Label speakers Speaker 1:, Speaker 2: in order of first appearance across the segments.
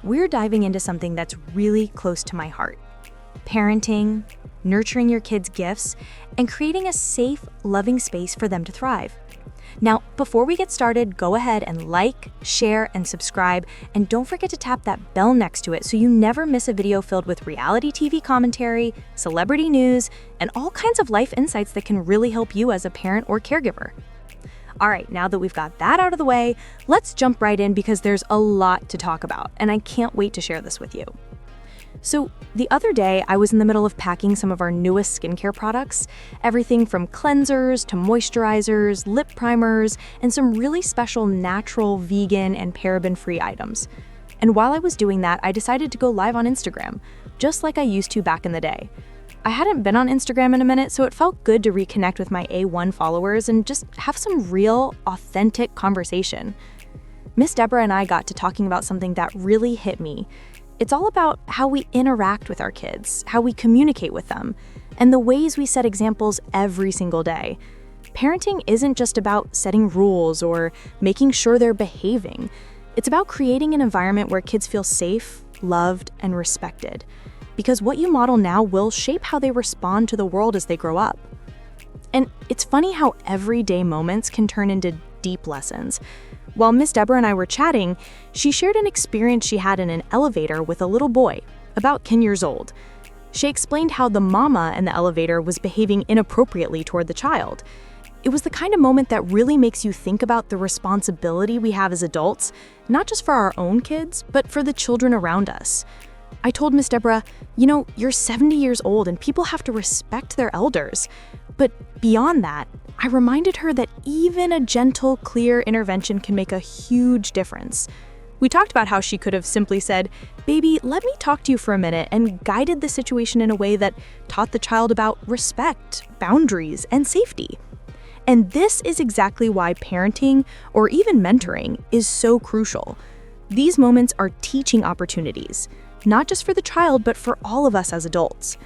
Speaker 1: we're diving into something that's really close to my heart: parenting, nurturing your kids' gifts, and creating a safe, loving space for them to thrive. Now, before we get started, go ahead and like, share, and subscribe, and don't forget to tap that bell next to it so you never miss a video filled with reality TV commentary, celebrity news, and all kinds of life insights that can really help you as a parent or caregiver. All right, now that we've got that out of the way, let's jump right in because there's a lot to talk about, and I can't wait to share this with you. So the other day, I was in the middle of packing some of our newest skincare products, everything from cleansers to moisturizers, lip primers, and some really special natural, vegan, and paraben-free items. And while I was doing that, I decided to go live on Instagram, just like I used to back in the day. I hadn't been on Instagram in a minute, so it felt good to reconnect with my A1 followers and just have some real, authentic conversation. Miss Deborah and I got to talking about something that really hit me. It's all about how we interact with our kids, how we communicate with them, and the ways we set examples every single day. Parenting isn't just about setting rules or making sure they're behaving. It's about creating an environment where kids feel safe, loved, and respected. Because what you model now will shape how they respond to the world as they grow up. And it's funny how everyday moments can turn into deep lessons. While Miss Deborah and I were chatting, she shared an experience she had in an elevator with a little boy, about 10 years old. She explained how the mama in the elevator was behaving inappropriately toward the child. It was the kind of moment that really makes you think about the responsibility we have as adults, not just for our own kids, but for the children around us. I told Miss Deborah, you're 70 years old and people have to respect their elders. But beyond that, I reminded her that even a gentle, clear intervention can make a huge difference. We talked about how she could have simply said, "Baby, let me talk to you for a minute," and guided the situation in a way that taught the child about respect, boundaries, and safety. And this is exactly why parenting, or even mentoring, is so crucial. These moments are teaching opportunities, not just for the child, but for all of us as adults.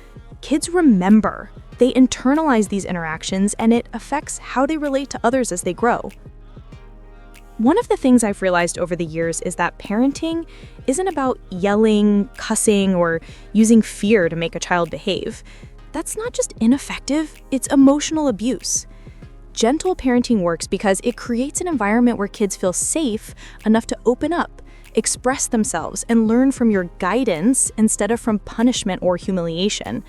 Speaker 1: Kids remember. They internalize these interactions, and it affects how they relate to others as they grow. One of the things I've realized over the years is that parenting isn't about yelling, cussing, or using fear to make a child behave. That's not just ineffective, it's emotional abuse. Gentle parenting works because it creates an environment where kids feel safe enough to open up, express themselves, and learn from your guidance instead of from punishment or humiliation.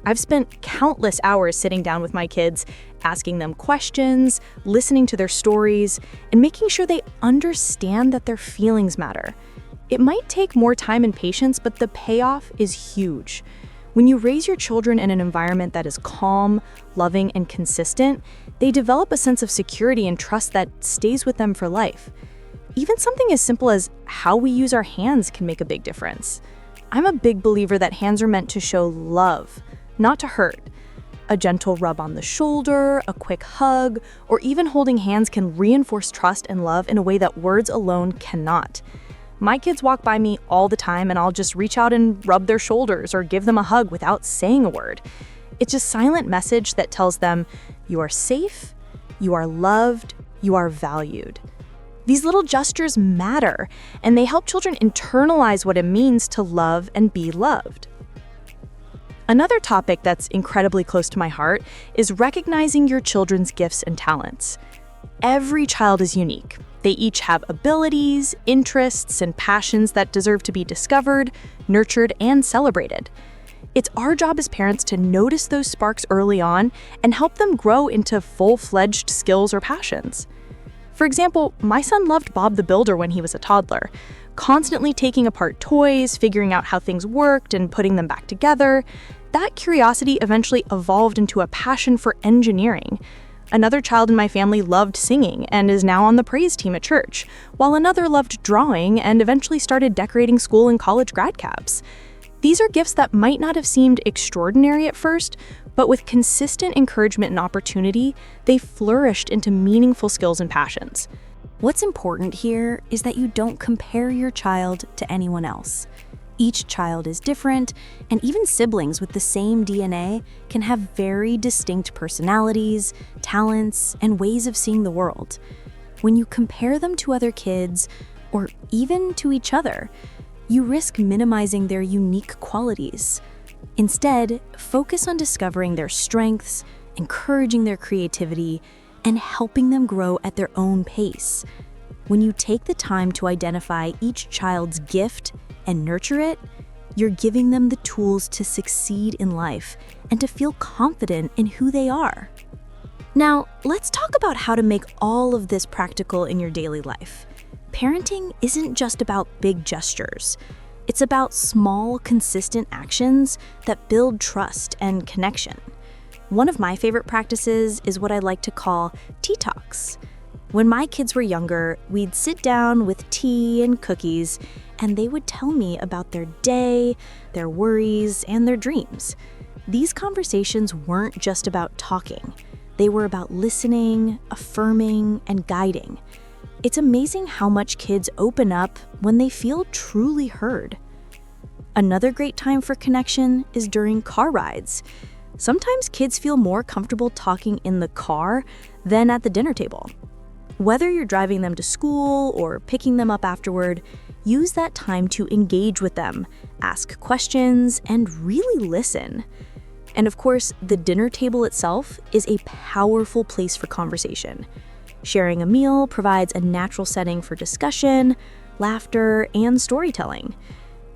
Speaker 1: I've spent countless hours sitting down with my kids, asking them questions, listening to their stories, and making sure they understand that their feelings matter. It might take more time and patience, but the payoff is huge. When you raise your children in an environment that is calm, loving, and consistent, they develop a sense of security and trust that stays with them for life. Even something as simple as how we use our hands can make a big difference. I'm a big believer that hands are meant to show love, not to hurt. A gentle rub on the shoulder, a quick hug, or even holding hands can reinforce trust and love in a way that words alone cannot. My kids walk by me all the time and I'll just reach out and rub their shoulders or give them a hug without saying a word. It's a silent message that tells them, you are safe, you are loved, you are valued. These little gestures matter, and they help children internalize what it means to love and be loved. Another topic that's incredibly close to my heart is recognizing your children's gifts and talents. Every child is unique. They each have abilities, interests, and passions that deserve to be discovered, nurtured, and celebrated. It's our job as parents to notice those sparks early on and help them grow into full-fledged skills or passions. For example, my son loved Bob the Builder when he was a toddler, constantly taking apart toys, figuring out how things worked, and putting them back together. That curiosity eventually evolved into a passion for engineering. Another child in my family loved singing and is now on the praise team at church, while another loved drawing and eventually started decorating school and college grad caps. These are gifts that might not have seemed extraordinary at first, but with consistent encouragement and opportunity, they flourished into meaningful skills and passions. What's important here is that you don't compare your child to anyone else. Each child is different, and even siblings with the same DNA can have very distinct personalities, talents, and ways of seeing the world. When you compare them to other kids, or even to each other, you risk minimizing their unique qualities. Instead, focus on discovering their strengths, encouraging their creativity, and helping them grow at their own pace. When you take the time to identify each child's gift and nurture it, you're giving them the tools to succeed in life and to feel confident in who they are. Now, let's talk about how to make all of this practical in your daily life. Parenting isn't just about big gestures. It's about small, consistent actions that build trust and connection. One of my favorite practices is what I like to call tea talks. When my kids were younger, we'd sit down with tea and cookies, and they would tell me about their day, their worries, and their dreams. These conversations weren't just about talking. They were about listening, affirming, and guiding. It's amazing how much kids open up when they feel truly heard. Another great time for connection is during car rides. Sometimes kids feel more comfortable talking in the car than at the dinner table. Whether you're driving them to school or picking them up afterward, use that time to engage with them, ask questions, and really listen. And of course, the dinner table itself is a powerful place for conversation. Sharing a meal provides a natural setting for discussion, laughter, and storytelling.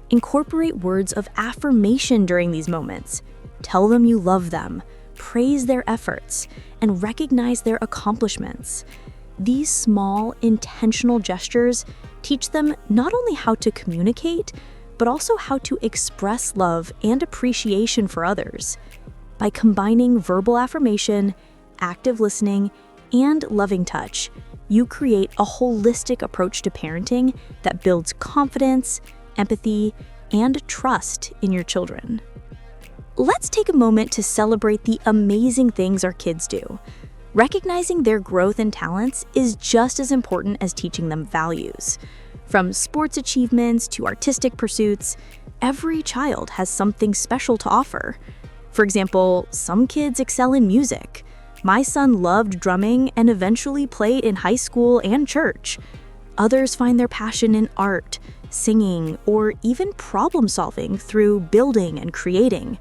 Speaker 1: Incorporate words of affirmation during these moments. Tell them you love them, praise their efforts, and recognize their accomplishments. These small, intentional gestures teach them not only how to communicate, but also how to express love and appreciation for others. By combining verbal affirmation, active listening, and loving touch, you create a holistic approach to parenting that builds confidence, empathy, and trust in your children. Let's take a moment to celebrate the amazing things our kids do. Recognizing their growth and talents is just as important as teaching them values. From sports achievements to artistic pursuits, every child has something special to offer. For example, some kids excel in music. My son loved drumming and eventually played in high school and church. Others find their passion in art, singing, or even problem solving through building and creating.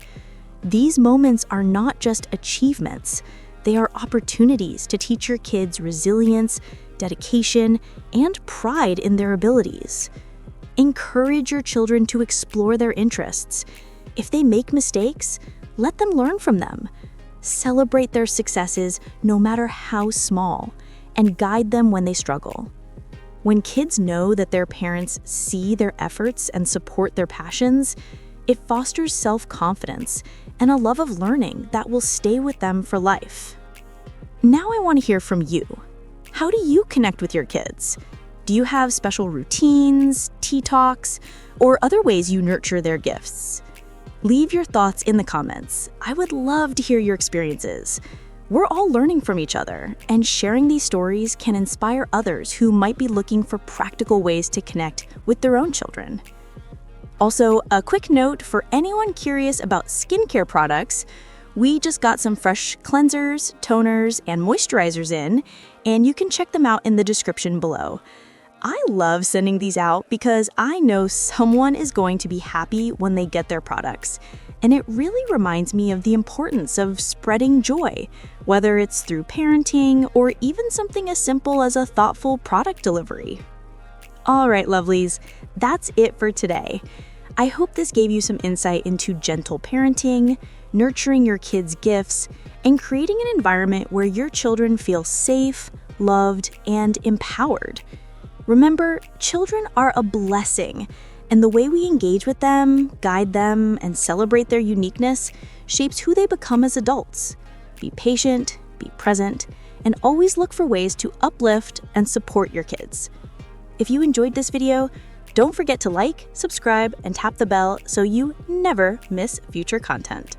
Speaker 1: These moments are not just achievements. They are opportunities to teach your kids resilience, dedication, and pride in their abilities. Encourage your children to explore their interests. If they make mistakes, let them learn from them. Celebrate their successes, no matter how small, and guide them when they struggle. When kids know that their parents see their efforts and support their passions, it fosters self-confidence and a love of learning that will stay with them for life. Now I want to hear from you. How do you connect with your kids? Do you have special routines, tea talks, or other ways you nurture their gifts? Leave your thoughts in the comments. I would love to hear your experiences. We're all learning from each other, and sharing these stories can inspire others who might be looking for practical ways to connect with their own children. Also, a quick note for anyone curious about skincare products, we just got some fresh cleansers, toners, and moisturizers in, and you can check them out in the description below. I love sending these out because I know someone is going to be happy when they get their products, and it really reminds me of the importance of spreading joy, whether it's through parenting or even something as simple as a thoughtful product delivery. All right, lovelies, that's it for today. I hope this gave you some insight into gentle parenting, nurturing your kids' gifts, and creating an environment where your children feel safe, loved, and empowered. Remember, children are a blessing, and the way we engage with them, guide them, and celebrate their uniqueness shapes who they become as adults. Be patient, be present, and always look for ways to uplift and support your kids. If you enjoyed this video, don't forget to like, subscribe, and tap the bell so you never miss future content.